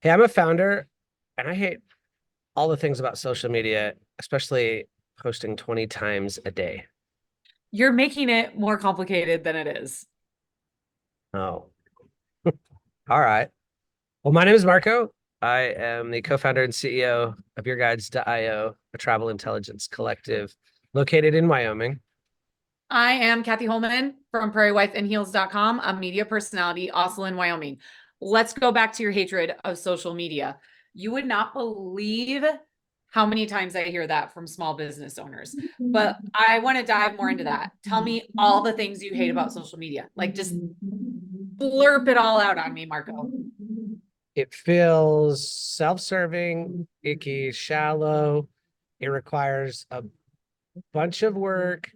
Hey, I'm a founder and I hate all the things about social media, especially posting 20 times a day. You're making it more complicated than it is. Oh, all right. Well, my name is Marko. I am the co-founder and CEO of YourGuides.io, a travel intelligence collective located in Wyoming. I am Cathy Holman from prairiewifeandheels.com, a media personality also in Wyoming. Let's go back to your hatred of social media. You would not believe how many times I hear that from small business owners. But I want to dive more into that. Tell me all the things you hate about social media. Like just blurp it all out on me, Marko. It feels self-serving, icky, shallow. It requires a bunch of work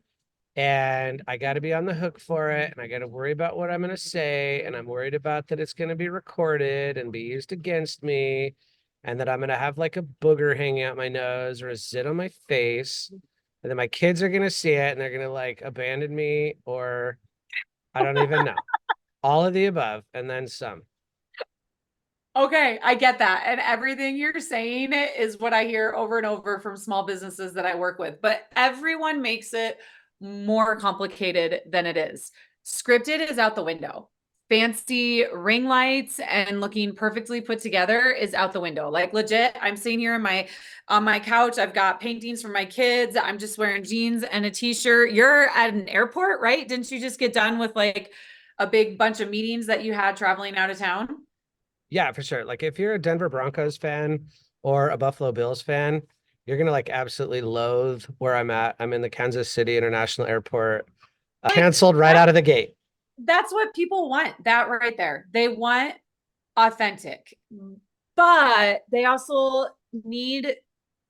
and I got to be on the hook for it and I got to worry about what I'm going to say and I'm worried about that it's going to be recorded and be used against me and that I'm going to have like a booger hanging out my nose or a zit on my face and then my kids are going to see it and they're going to like abandon me or I don't even know. All of the above and then some. Okay, I get that. And everything you're saying is what I hear over and over from small businesses that I work with. But everyone makes it more complicated than it is. Scripted is out the window. Fancy ring lights and looking perfectly put together is out the window. Like legit, I'm sitting here in my on my couch. I've got paintings for my kids. I'm just wearing jeans and a t-shirt. You're at an airport, right? Didn't you just get done with like a big bunch of meetings that you had traveling out of town? Yeah, for sure. Like if you're a Denver Broncos fan or a Buffalo Bills fan, you're gonna like absolutely loathe where I'm at. I'm in the Kansas City International Airport, But canceled right that out of the gate. that's what people want. That right there. They want authentic. But they also need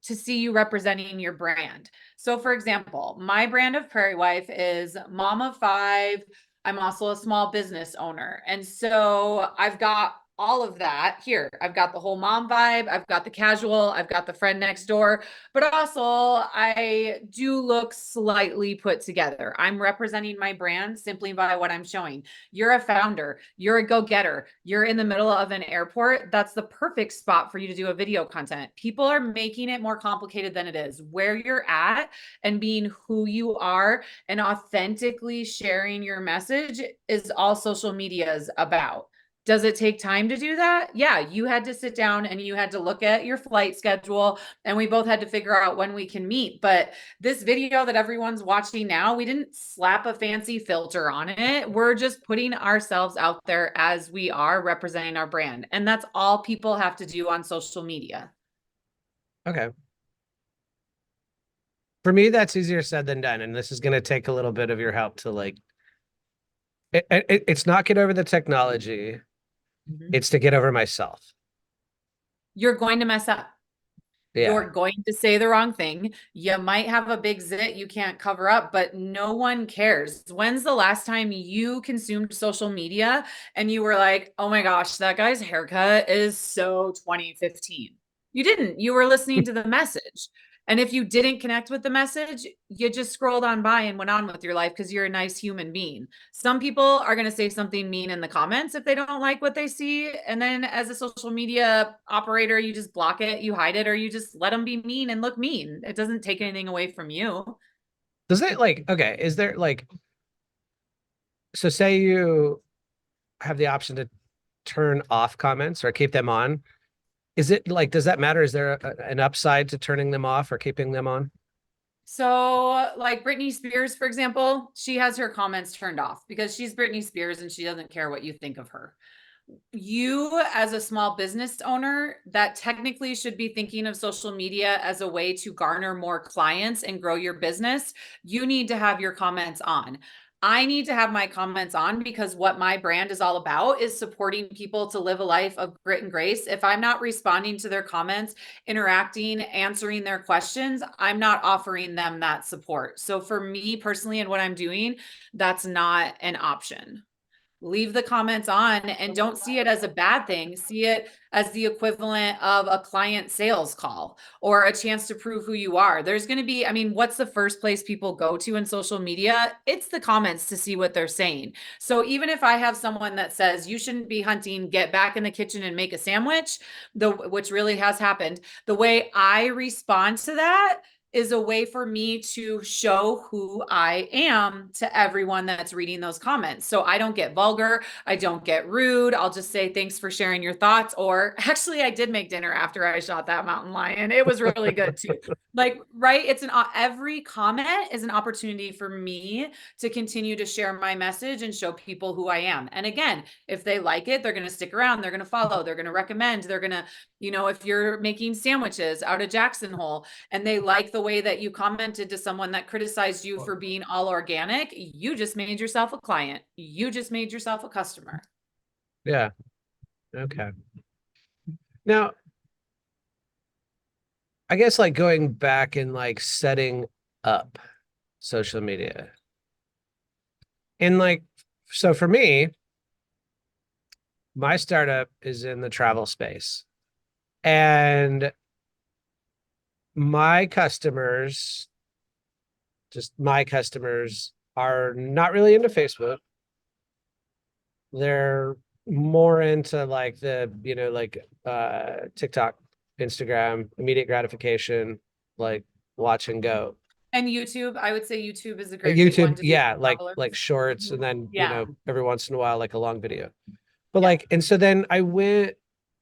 to see you representing your brand. So for example, my brand of Prairie Wife is mom of five. I'm also a small business owner. And so I've got all of that here. I've got the whole mom vibe, I've got the casual, I've got the friend next door, but also I do look slightly put together. I'm representing my brand simply by what I'm showing. You're a founder, you're a go-getter, you're in the middle of an airport. That's the perfect spot for you to do a video content. People are making it more complicated than it is. Where you're at and being who you are and authentically sharing your message is all social media is about. Does it take time to do that? Yeah, you had to sit down and you had to look at your flight schedule and we both had to figure out when we can meet. But this video that everyone's watching now, we didn't slap a fancy filter on it. We're just putting ourselves out there as we are representing our brand. And that's all people have to do on social media. Okay. For me, that's easier said than done. And this is gonna take a little bit of your help to like it's not get over the technology, Mhm. it's to get over myself. You're going to mess up. Yeah. You're going to say the wrong thing. You might have a big zit you can't cover up, but no one cares. When's the last time you consumed social media and you were like, oh my gosh, that guy's haircut is so 2015? You didn't. You were listening to the message. And if you didn't connect with the message, you just scrolled on by and went on with your life because you're a nice human being. Some people are going to say something mean in the comments if they don't like what they see. And then as a social media operator, you just block it, you hide it, or you just let them be mean and look mean. It doesn't take anything away from you. Does it like okay, is there like so say you have the option to turn off comments or keep them on? Is it like, does that matter? Is there an upside to turning them off or keeping them on? So, like Britney Spears, for example, she has her comments turned off because she's Britney Spears and she doesn't care what you think of her. You, as a small business owner, that technically should be thinking of social media as a way to garner more clients and grow your business, you need to have your comments on. I need to have my comments on because what my brand is all about is supporting people to live a life of grit and grace. If I'm not responding to their comments, interacting, answering their questions, I'm not offering them that support. So for me personally and what I'm doing, that's not an option. leave the comments on, and don't see it as a bad thing. See it as the equivalent of a client sales call or a chance to prove who you are. There's going to be, I mean, what's the first place people go to in social media? It's the comments to see what they're saying. So even if I have someone that says you shouldn't be hunting, get back in the kitchen and make a sandwich, which really has happened, the way I respond to that is a way for me to show who I am to everyone that's reading those comments. So I don't get vulgar. I don't get rude. I'll just say, thanks for sharing your thoughts. Or actually, I did make dinner after I shot that mountain lion. It was really good too. Like, right. It's every comment is an opportunity for me to continue to share my message and show people who I am. And again, if they like it, they're going to stick around. They're going to follow. They're going to recommend. They're going to, if you're making sandwiches out of Jackson Hole, and they like the way that you commented to someone that criticized you for being all organic, you just made yourself a client. You just made yourself a customer. Yeah. Okay. Now, I guess like going back and like setting up social media. And like, so for me, my startup is in the travel space. And my customers, just my customers, are not really into Facebook. They're more into like TikTok, Instagram, immediate gratification, like watch and go. And YouTube, I would say YouTube is a great one YouTube, to do yeah, for like travelers. shorts, and then Yeah. every once in a while like a long video. But Yeah. like, and so then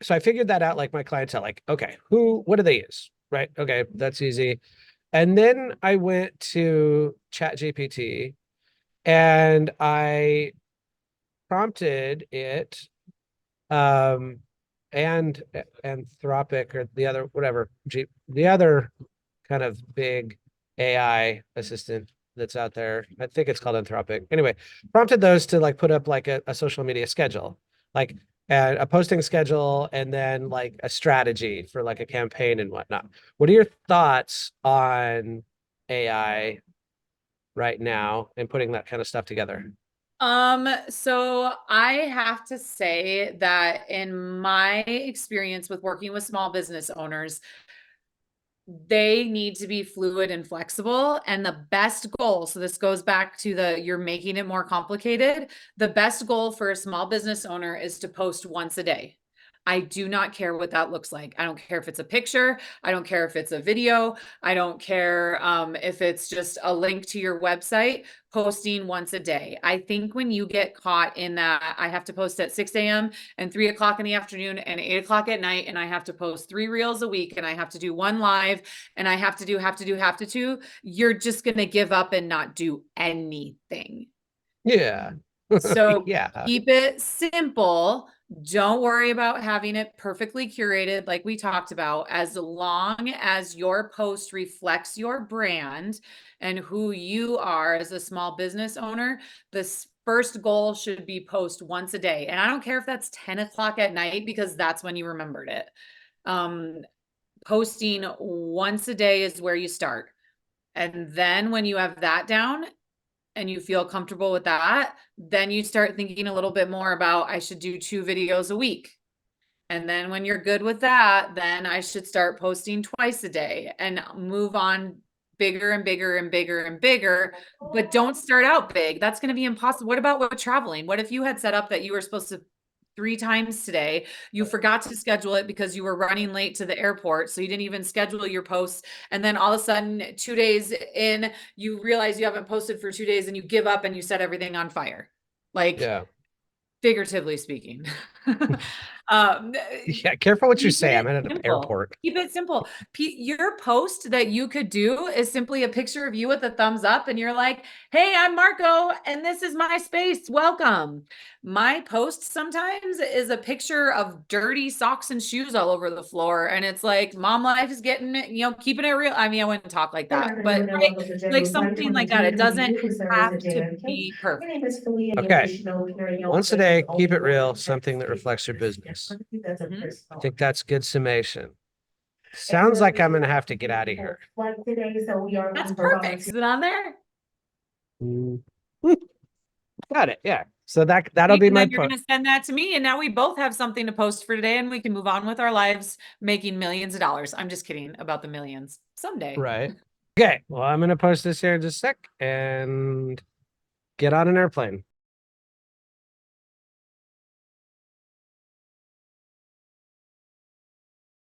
so I figured that out, like my clientele, like, okay, what do they use? Right. Okay, that's easy. And then I went to Chat GPT and I prompted it, um, and Anthropic, or the other, whatever, the other kind of big AI assistant that's out there. I think it's called Anthropic. Anyway, prompted those to like put up like a social media schedule, like a posting schedule, and then like a strategy for like a campaign and whatnot. What are your thoughts on AI right now and putting that kind of stuff together? So I have to say that in my experience with working with small business owners, they need to be fluid and flexible. And the best goal, so this goes back to you're making it more complicated. The best goal for a small business owner is to post once a day. I do not care what that looks like. I don't care if it's a picture. I don't care if it's a video. I don't care if it's just a link to your website. Posting once a day. I think when you get caught in that, I have to post at 6 a.m. and 3 o'clock in the afternoon and 8 o'clock at night, and I have to post 3 reels a week, and I have to do 1 live, and I have to do, you're just going to give up and not do anything. Yeah. So Yeah. keep it simple. Don't worry about having it perfectly curated, like we talked about, as long as your post reflects your brand and who you are as a small business owner. The first goal should be post once a day. And I don't care if that's 10 o'clock at night, because that's when you remembered it. Posting once a day is where you start. And then when you have that down, and you feel comfortable with that, then you start thinking a little bit more about, I should do 2 videos a week. And then when you're good with that, then I should start posting twice a day and move on bigger and bigger and bigger and bigger. But don't start out big. That's going to be impossible. What about with traveling? What if you had set up that you were supposed to 3 times today, you forgot to schedule it because you were running late to the airport, so you didn't even schedule your posts, and then all of a sudden 2 days in, you realize you haven't posted for 2 days, and you give up and you set everything on fire, like, Yeah. figuratively speaking. um, Yeah. Careful what you Keep say. I'm it at an simple. airport. Keep it simple. Your post that you could do is simply a picture of you with a thumbs up, and you're like, hey, I'm Marko, and this is my space. Welcome. My post sometimes is a picture of dirty socks and shoes all over the floor. And it's like, mom life is getting, keeping it real. I mean, I wouldn't talk like that, but right, like something like that. It doesn't have to be perfect. Okay. Once a day, keep it real, something that reflects your business. Mhm. I think that's good summation. Sounds like I'm going to have to get out of here. That's perfect. Is it on there? Mm. Got it. Yeah. So that'll be And my then you're post. going to send that to me, and now we both have something to post for today, and we can move on with our lives making millions of dollars. I'm just kidding about the millions someday. Right. Okay. Well, I'm gonna post this here in just a sec and get on an airplane.